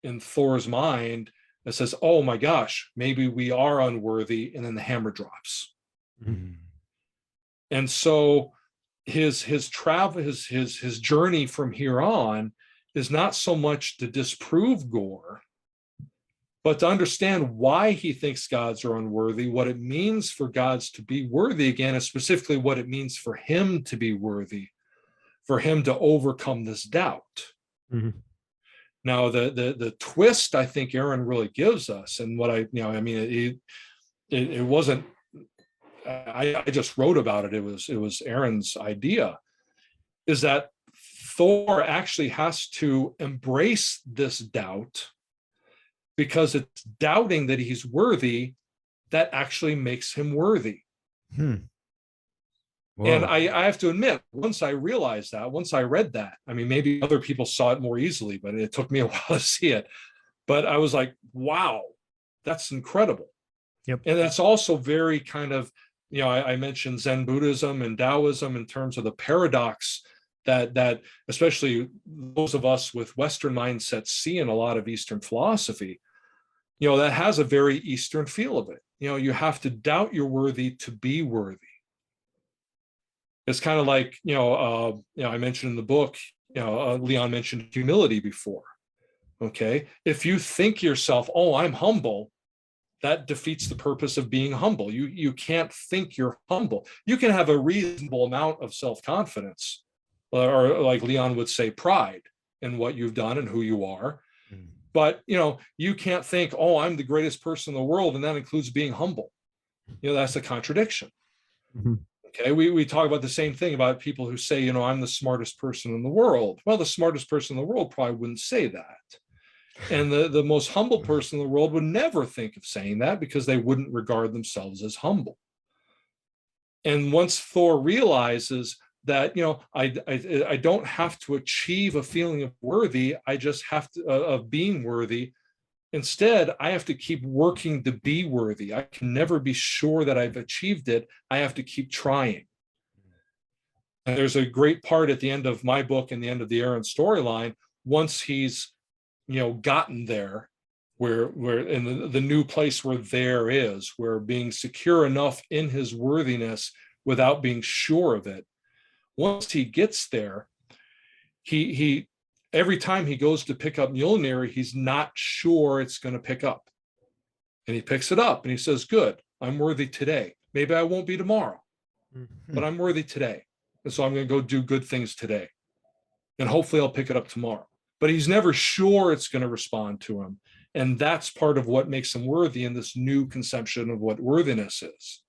in Thor's mind that says, oh my gosh, maybe we are unworthy, and then the hammer drops. Mm-hmm. And so his travel, his journey from here on is not so much to disprove Gore, but to understand why he thinks gods are unworthy, what it means for gods to be worthy again, and specifically what it means for him to be worthy, for him to overcome this doubt. Mm-hmm. Now, the twist I think Aaron really gives us, and what it wasn't, I just wrote about it. It was Aaron's idea, is that Thor actually has to embrace this doubt, because it's doubting that he's worthy that actually makes him worthy. And I have to admit, once I realized that, once I read that, I mean, maybe other people saw it more easily, but it took me a while to see it. But I was like, wow, that's incredible. Yep. And that's also very kind of, I mentioned Zen Buddhism and Taoism in terms of the paradox that especially those of us with Western mindsets see in a lot of Eastern philosophy, that has a very Eastern feel of it. You have to doubt you're worthy to be worthy. It's kind of like, I mentioned in the book, Leon mentioned humility before. Okay. If you think yourself, oh, I'm humble, that defeats the purpose of being humble. You can't think you're humble. You can have a reasonable amount of self-confidence, or like Leon would say, pride in what you've done and who you are. But, you can't think, oh, I'm the greatest person in the world, and that includes being humble. That's a contradiction. Okay, we talk about the same thing about people who say, I'm the smartest person in the world. Well, the smartest person in the world probably wouldn't say that. And the most humble person in the world would never think of saying that, because they wouldn't regard themselves as humble. And once Thor realizes that, I don't have to achieve a feeling of worthy, I just have to, of being worthy. Instead, I have to keep working to be worthy. I can never be sure that I've achieved it. I have to keep trying. And there's a great part at the end of my book and the end of the Aaron storyline, once he's gotten there, where in the new place where there is, where being secure enough in his worthiness without being sure of it. Once he gets there, he every time he goes to pick up Mjolnir, he's not sure it's going to pick up. And he picks it up and he says, good, I'm worthy today. Maybe I won't be tomorrow, but I'm worthy today. And so I'm going to go do good things today. And hopefully I'll pick it up tomorrow. But he's never sure it's going to respond to him. And that's part of what makes him worthy in this new conception of what worthiness is.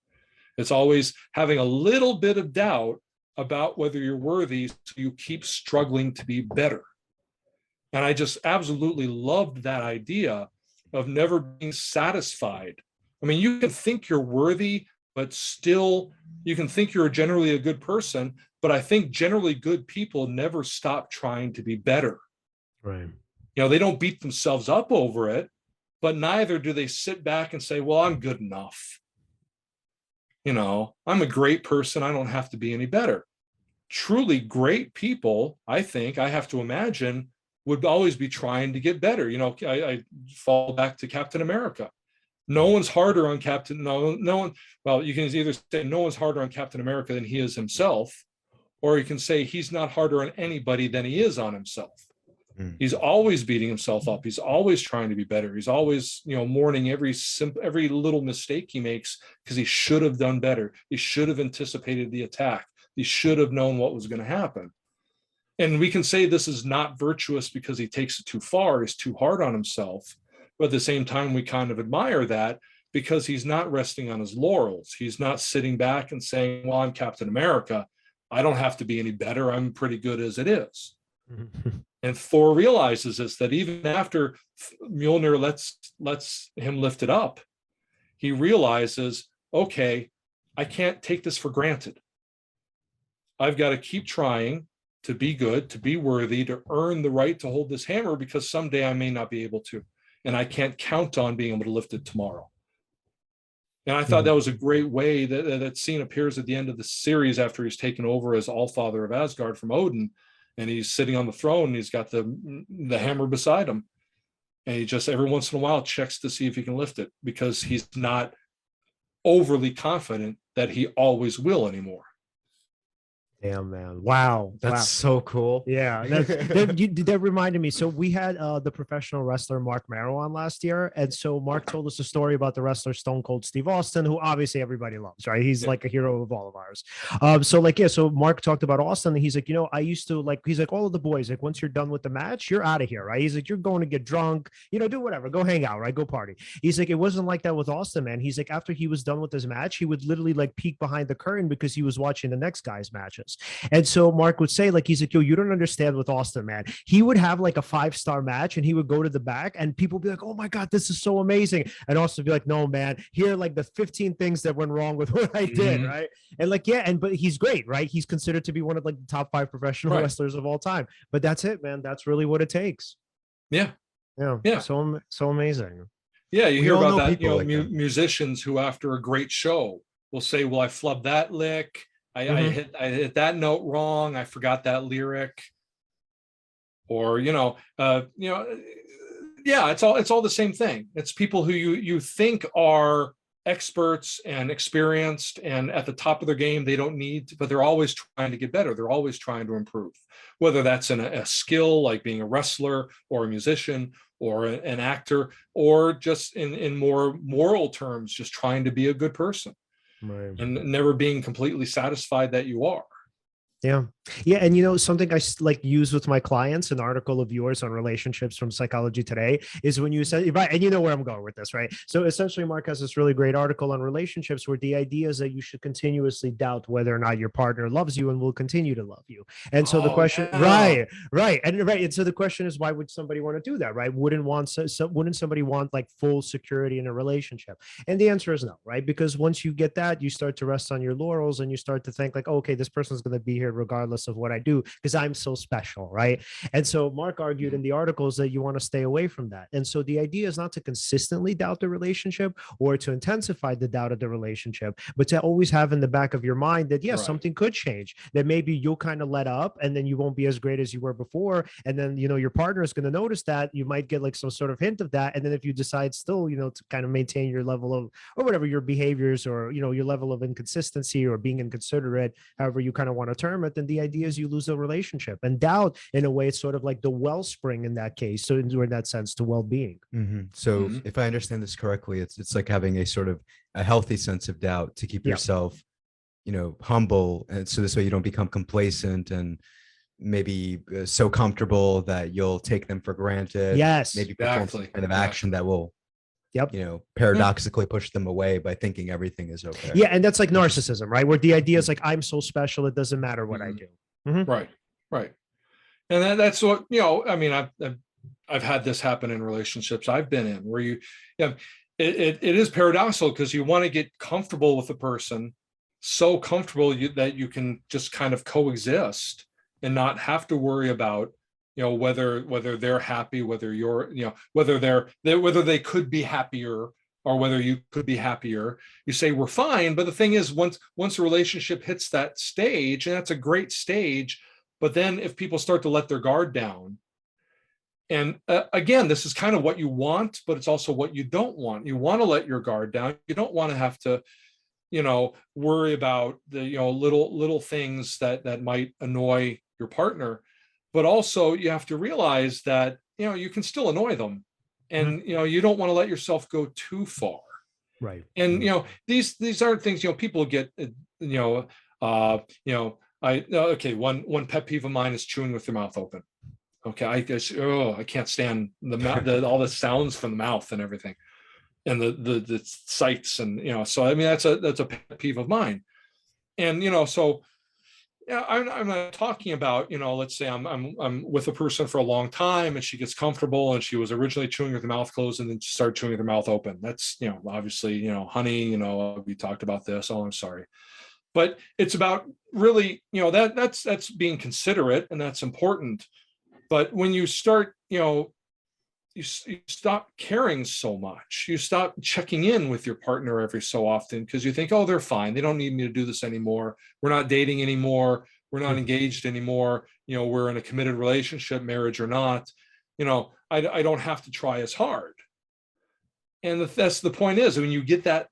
It's always having a little bit of doubt about whether you're worthy, so you keep struggling to be better. And I just absolutely loved that idea of never being satisfied. I mean, you can think you're worthy, but still you can think you're generally a good person, but I think generally good people never stop trying to be better. Right. They don't beat themselves up over it, but neither do they sit back and say, well, I'm good enough. I'm a great person. I don't have to be any better. Truly great people, I think, I have to imagine, would always be trying to get better. I fall back to Captain America. No one's harder on no one. Well, you can either say no one's harder on Captain America than he is himself, or you can say he's not harder on anybody than he is on himself. He's always beating himself up. He's always trying to be better. He's always, mourning every little mistake he makes, because he should have done better. He should have anticipated the attack. He should have known what was going to happen. And we can say this is not virtuous because he takes it too far. He's too hard on himself. But at the same time, we kind of admire that, because he's not resting on his laurels. He's not sitting back and saying, well, I'm Captain America. I don't have to be any better. I'm pretty good as it is. And Thor realizes this, that even after Mjolnir lets him lift it up, he realizes, okay, I can't take this for granted. I've got to keep trying to be good, to be worthy, to earn the right to hold this hammer, because someday I may not be able to, and I can't count on being able to lift it tomorrow. And I thought that was a great way that scene appears at the end of the series after he's taken over as Allfather of Asgard from Odin. And he's sitting on the throne, and he's got the hammer beside him. And he just every once in a while checks to see if he can lift it, because he's not overly confident that he always will anymore. Damn, man. Wow. That's so cool. Yeah. That reminded me. So we had the professional wrestler Mark Marrow on last year. And so Mark told us a story about the wrestler Stone Cold Steve Austin, who obviously everybody loves, right? He's like a hero of all of ours. So Mark talked about Austin, and he's like, I used to he's like, all of the boys, like, once you're done with the match, you're out of here, right? He's like, you're going to get drunk, do whatever, go hang out, right? Go party. He's like, it wasn't like that with Austin, man. He's like, after he was done with his match, he would literally peek behind the curtain because he was watching the next guy's matches. And so Mark would say, he's like, yo, you don't understand with Austin, man. He would have a 5-star match, and he would go to the back, and people would be like, oh my God, this is so amazing. And Austin would be like, no, man, here are the 15 things that went wrong with what I did, right? And but he's great, right? He's considered to be one of the top 5 professional wrestlers of all time. But that's it, man. That's really what it takes. Yeah. So amazing. Yeah, you hear about that, musicians who after a great show will say, well, I flubbed that lick. I hit that note wrong. I forgot that lyric. Or, it's all the same thing. It's people who you think are experts and experienced and at the top of their game. They don't need to, but they're always trying to get better. They're always trying to improve, whether that's in a skill like being a wrestler or a musician or an actor, or just in more moral terms, just trying to be a good person, Right. and never being completely satisfied that you are. Yeah. Yeah. And, something I like use with my clients, an article of yours on relationships from Psychology Today, is when you say, right, and you know where I'm going with this, right? So essentially, Mark has this really great article on relationships where the idea is that you should continuously doubt whether or not your partner loves you and will continue to love you. And so the question, yeah. right. And so the question is, why would somebody want to do that, right? Wouldn't somebody want like full security in a relationship? And the answer is no, right? Because once you get that, you start to rest on your laurels and you start to think like, okay, this person's going to be here regardless of what I do because I'm so special, right? And so Mark argued in the articles that you want to stay away from that. And so the idea is not to consistently doubt the relationship or to intensify the doubt of the relationship, but to always have in the back of your mind that, yes, something could change, that maybe you'll kind of let up and then you won't be as great as you were before. And then, your partner is going to notice that. You might get like some sort of hint of that. And then if you decide still, to kind of maintain your level of, or whatever, your behaviors or, your level of inconsistency or being inconsiderate, however you kind of want to term it, then the idea is you lose the relationship. And doubt, in a way, it's sort of like the wellspring in that case. So in that sense, to well-being. So if I understand this correctly, it's like having a sort of a healthy sense of doubt to keep yourself, humble. And so this way you don't become complacent and maybe so comfortable that you'll take them for granted. Yes, maybe perform some kind of action that will paradoxically push them away by thinking everything is okay. Yeah. And that's like narcissism, right? Where the idea is like, I'm so special, it doesn't matter what I do. Right. And that's what, I mean, I've had this happen in relationships I've been in where it is paradoxical because you want to get comfortable with the person, so comfortable that you can just kind of coexist and not have to worry about, whether they're happy, whether you're, whether they could be happier or whether you could be happier. You say we're fine, but the thing is, once a relationship hits that stage, and that's a great stage, but then if people start to let their guard down, and again, this is kind of what you want, but it's also what you don't want. You want to let your guard down. You don't want to have to, worry about the, little things that might annoy your partner. But also you have to realize that, you can still annoy them, and, you don't want to let yourself go too far. Right. And, these aren't things, people get, one pet peeve of mine is chewing with your mouth open. Okay. I can't stand all the sounds from the mouth and everything, and the sights, and, so, I mean, that's a pet peeve of mine. And, so, I'm not talking about, let's say I'm with a person for a long time and she gets comfortable and she was originally chewing with her mouth closed and then she started chewing with her mouth open. That's, obviously, honey, we talked about this. Oh, I'm sorry. But it's about really, that's being considerate, and that's important. But when you start, you stop caring so much. You stop checking in with your partner every so often because you think, oh, they're fine. They don't need me to do this anymore. We're not dating anymore. We're not engaged anymore. We're in a committed relationship, marriage or not. I don't have to try as hard. And that's the point is, when you get that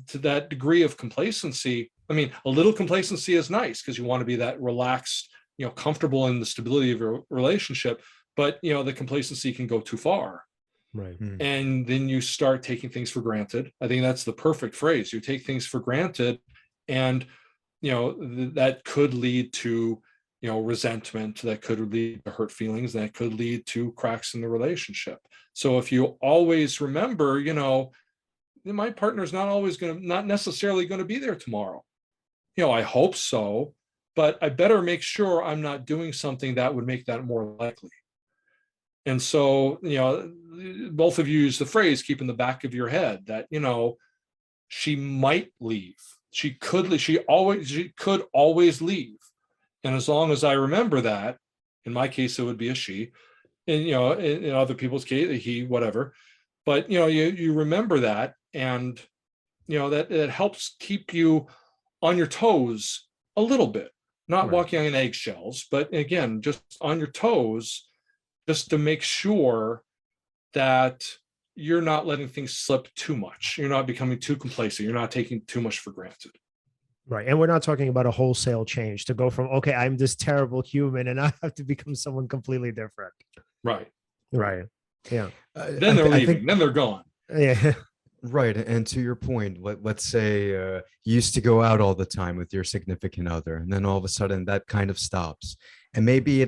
to that degree of complacency, I mean, a little complacency is nice because you want to be that relaxed, comfortable in the stability of your relationship. But, the complacency can go too far. Right. And then you start taking things for granted. I think that's the perfect phrase. You take things for granted, and, that could lead to, resentment, that could lead to hurt feelings, that could lead to cracks in the relationship. So if you always remember, my partner's not necessarily going to be there tomorrow. I hope so, but I better make sure I'm not doing something that would make that more likely. And so, both of you use the phrase, keep in the back of your head that, she might leave. She could always leave. And as long as I remember that, in my case, it would be a she, and, in other people's case, a he, whatever. But, you remember that, and, that it helps keep you on your toes a little bit, not walking on eggshells, but again, just on your toes, just to make sure that you're not letting things slip too much. You're not becoming too complacent. You're not taking too much for granted. Right. And we're not talking about a wholesale change to go from, okay, I'm this terrible human and I have to become someone completely different. Right. Right. Yeah. Then they're leaving. Then they're gone. Yeah. Right. And to your point, let's say you used to go out all the time with your significant other, and then all of a sudden that kind of stops. And maybe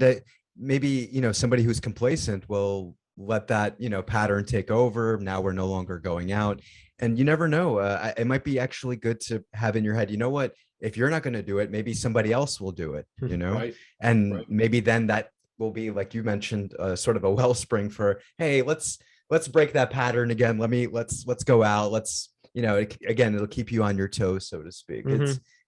somebody who's complacent will let that, pattern take over. Now we're no longer going out. And you never know. It might be actually good to have in your head, you know what, if you're not going to do it, maybe somebody else will do it, Right. And Right. maybe then that will be, like you mentioned, sort of a wellspring for, hey, let's break that pattern again. Let's go out. Again, it'll keep you on your toes, so to speak.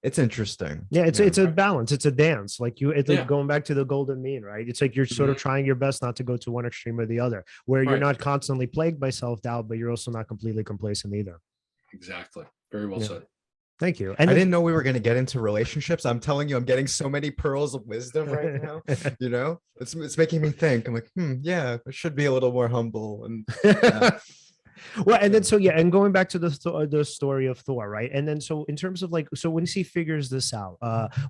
It's interesting. Yeah, it's a balance. It's a dance. Like it's like Yeah. going back to the golden mean, right? It's like you're sort of trying your best not to go to one extreme or the other, where you're Right. not constantly plagued by self-doubt, but you're also not completely complacent either. Exactly. Very well Yeah. said. Thank you. I And didn't know we were going to get into relationships. I'm telling you, I'm getting so many pearls of wisdom right now. It's making me think. I'm like, yeah, I should be a little more humble. And well, and then and going back to the story of Thor, right? And then so in terms of so once he figures this out,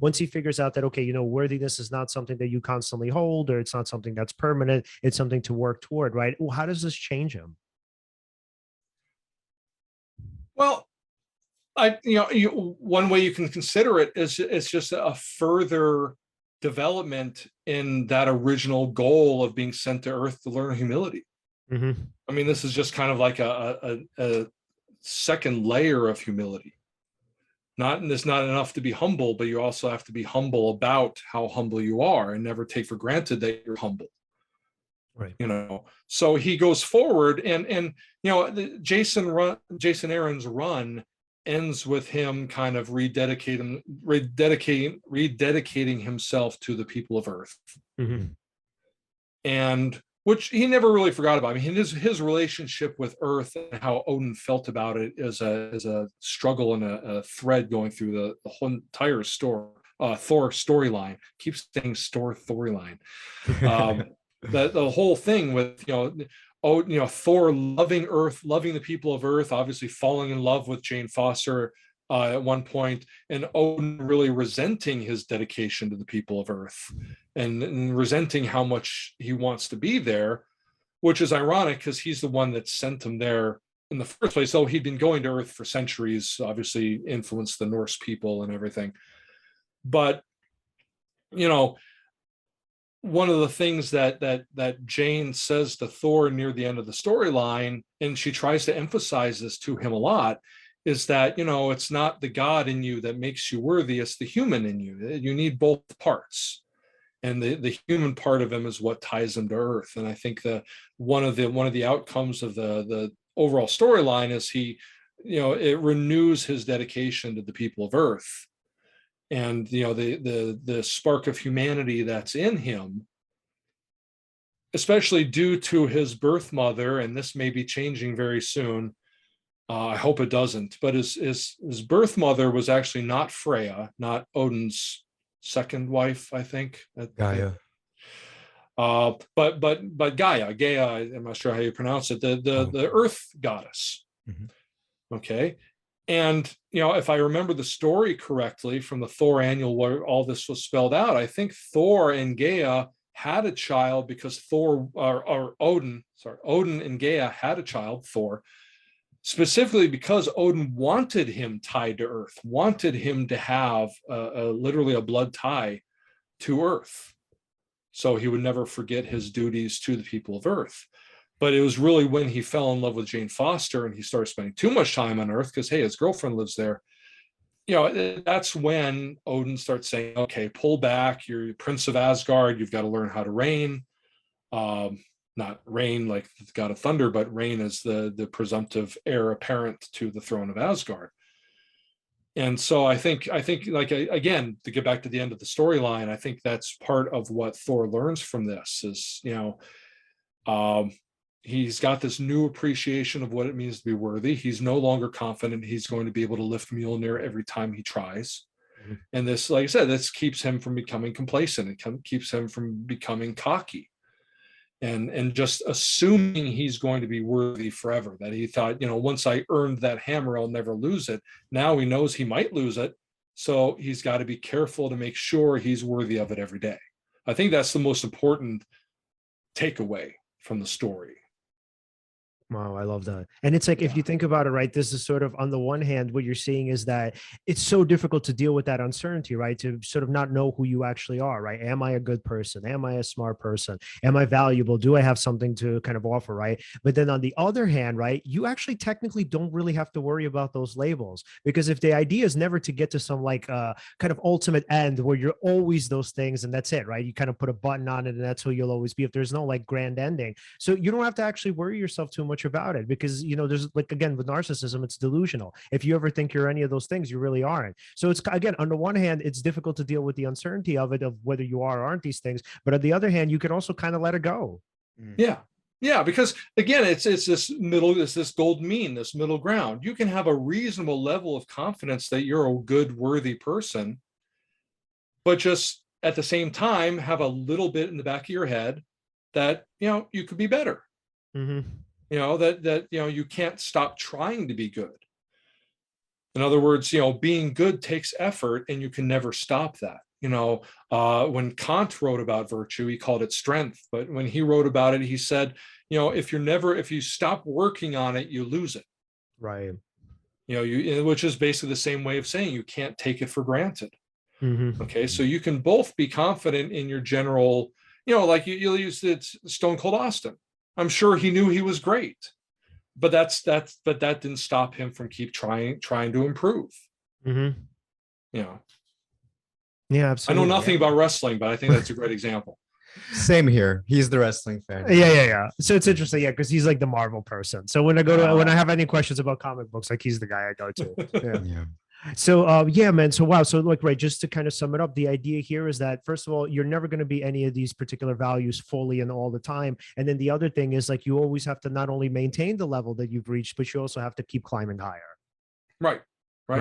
once he figures out that, okay, worthiness is not something that you constantly hold, or it's not something that's permanent, it's something to work toward, right? Well, how does this change him? Well, one way you can consider it is it's just a further development in that original goal of being sent to Earth to learn humility. I mean, this is just kind of like a second layer of humility. It's not enough to be humble, but you also have to be humble about how humble you are and never take for granted that you're humble. Right. So he goes forward, and Jason Aaron's run ends with him kind of rededicating himself to the people of Earth, and which he never really forgot about. I mean, his relationship with Earth and how Odin felt about it is a struggle and a thread going through the whole entire Thor storyline. Keep saying storyline. The whole thing with Thor loving Earth, loving the people of Earth, obviously falling in love with Jane Foster at one point, and Odin really resenting his dedication to the people of Earth and resenting how much he wants to be there, which is ironic because he's the one that sent him there in the first place. Though he'd been going to Earth for centuries, obviously influenced the Norse people and everything. But one of the things that Jane says to Thor near the end of the storyline, and she tries to emphasize this to him a lot, is that, it's not the God in you that makes you worthy, it's the human in you. You need both parts. And the human part of him is what ties him to Earth. And I think one of the outcomes of the overall storyline is it renews his dedication to the people of Earth. And the spark of humanity that's in him, especially due to his birth mother, and this may be changing very soon. I hope it doesn't. But his birth mother was actually not Freya, not Odin's second wife, I think. Gaia. But Gaia. I'm not sure how you pronounce it. The Earth goddess. Okay. And, if I remember the story correctly from the Thor annual where all this was spelled out, I think Thor and Gaia had a child because Odin and Gaia had a child, Thor, specifically because Odin wanted him tied to Earth, wanted him to have literally a blood tie to Earth. So he would never forget his duties to the people of Earth. But it was really when he fell in love with Jane Foster and he started spending too much time on Earth because, hey, his girlfriend lives there. That's when Odin starts saying, okay, pull back. You're Prince of Asgard. You've got to learn how to reign. Not reign like the god of thunder, but reign as the presumptive heir apparent to the throne of Asgard. And so I think like, again, to get back to the end of the storyline, I think that's part of what Thor learns from this is, he's got this new appreciation of what it means to be worthy. He's no longer confident he's going to be able to lift Mjolnir every time he tries. And this, like I said, this keeps him from becoming complacent. It keeps him from becoming cocky. and just assuming he's going to be worthy forever, that he thought, once I earned that hammer, I'll never lose it. Now he knows he might lose it. So he's got to be careful to make sure he's worthy of it every day. I think that's the most important takeaway from the story. Wow, I love that. And it's like, if you think about it, right, this is sort of, on the one hand, what you're seeing is that it's so difficult to deal with that uncertainty, right? To sort of not know who you actually are, right? Am I a good person? Am I a smart person? Am I valuable? Do I have something to kind of offer, right? But then on the other hand, right, you actually technically don't really have to worry about those labels, because if the idea is never to get to some like kind of ultimate end where you're always those things and that's it, right? You kind of put a button on it and that's who you'll always be. If there's no like grand ending, so you don't have to actually worry yourself too much about it, because there's like, again, with narcissism, it's delusional. If you ever think you're any of those things, you really aren't. So it's, again, on the one hand, it's difficult to deal with the uncertainty of it, of whether you are or aren't these things, but on the other hand, you can also kind of let it go. Yeah, because again, it's this gold mean, this middle ground. You can have a reasonable level of confidence that you're a good, worthy person, but just at the same time have a little bit in the back of your head that you could be better. That you can't stop trying to be good. In other words, being good takes effort, and you can never stop that. When Kant wrote about virtue, he called it strength. But when he wrote about it, he said, if you stop working on it, you lose it. Right. Which is basically the same way of saying you can't take it for granted. Okay, so you can both be confident in your general, like you'll use it, Stone Cold Austin. I'm sure he knew he was great, but that didn't stop him from keep trying to improve. Yeah, absolutely. I know nothing about wrestling, but I think that's a great example. Same here. He's the wrestling fan. Yeah. So it's interesting, because he's like the Marvel person. So when I have any questions about comic books, like he's the guy I go to. Yeah. So man. So wow. So like, right, just to kind of sum it up, the idea here is that, first of all, you're never going to be any of these particular values fully and all the time. And then the other thing is, like, you always have to not only maintain the level that you've reached, but you also have to keep climbing higher. Right. All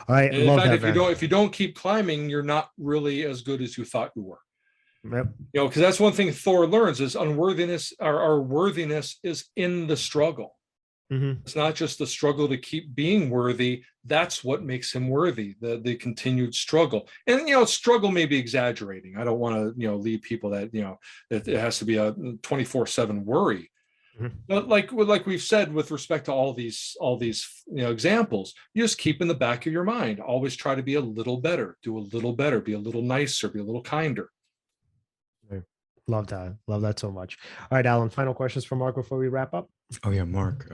right. In fact, if you don't keep climbing, you're not really as good as you thought you were. Yep. Because that's one thing Thor learns is unworthiness. Our worthiness is in the struggle. It's not just the struggle to keep being worthy. That's what makes him worthy, the continued struggle. And, struggle may be exaggerating. I don't want to, lead people that, it has to be a 24/7 worry. But like we've said, with respect to all these examples, you just keep in the back of your mind, always try to be a little better, do a little better, be a little nicer, be a little kinder. Love that so much. All right, Alan, final questions for Mark before we wrap up. Oh yeah, Mark.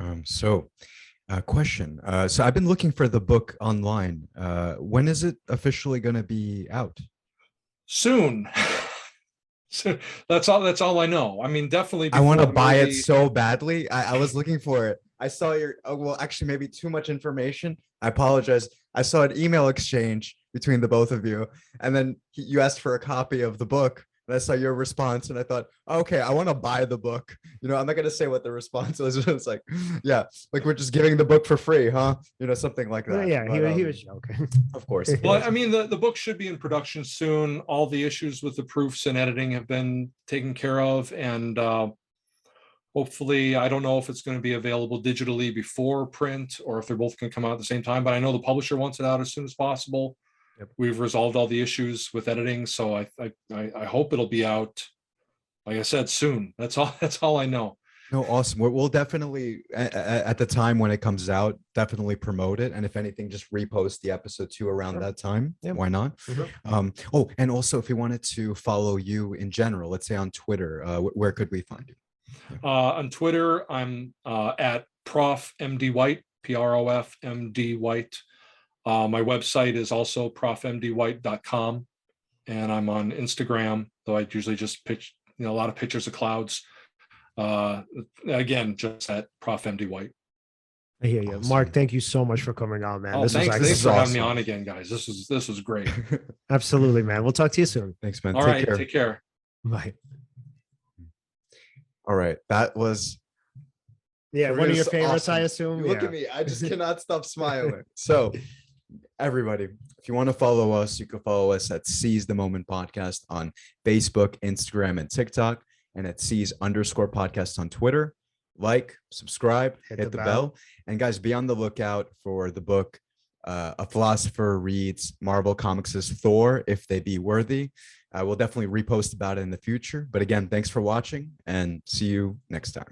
Question. So I've been looking for the book online. When is it officially going to be out? Soon. So that's all I know. I mean, definitely. I want to buy it so badly. I was looking for it. I saw actually, maybe too much information. I apologize. I saw an email exchange between the both of you, and then you asked for a copy of the book. And I saw your response, and I thought, okay, I want to buy the book. I'm not going to say what the response was. It's like, yeah, like we're just giving the book for free, huh? Something like that. Yeah, but, he was joking. Of course. Well, I mean, the book should be in production soon. All the issues with the proofs and editing have been taken care of. And hopefully, I don't know if it's going to be available digitally before print or if they're both going to come out at the same time. But I know the publisher wants it out as soon as possible. Yep. We've resolved all the issues with editing, so I hope it'll be out, like I said, soon. That's all I know. No, awesome. We'll definitely, at the time when it comes out, definitely promote it. And if anything, just repost the episode 2 around that time. Yep. Why not? And also, if we wanted to follow you in general, let's say on Twitter, where could we find you? On Twitter, I'm at Prof. MD White, PROF MD White. My website is also profmdwhite.com, and I'm on Instagram, though I usually just pitch a lot of pictures of clouds. Again, just at Prof. MD White. I hear you. Awesome. Mark, thank you so much for coming on, man. Thanks for having me on again, guys. This was great. Absolutely, man. We'll talk to you soon. Thanks, man. All right, take care. Bye. All right, that was one of your favorites, awesome. I assume. Look at me. I just cannot stop smiling. So everybody, if you want to follow us, you can follow us at Seize the Moment Podcast on Facebook, Instagram, and TikTok. and at C's_podcast on Twitter. Like, subscribe, hit the bell. And guys, be on the lookout for the book, A Philosopher Reads Marvel Comics' Thor, If They Be Worthy. We'll definitely repost about it in the future. But again, thanks for watching and see you next time.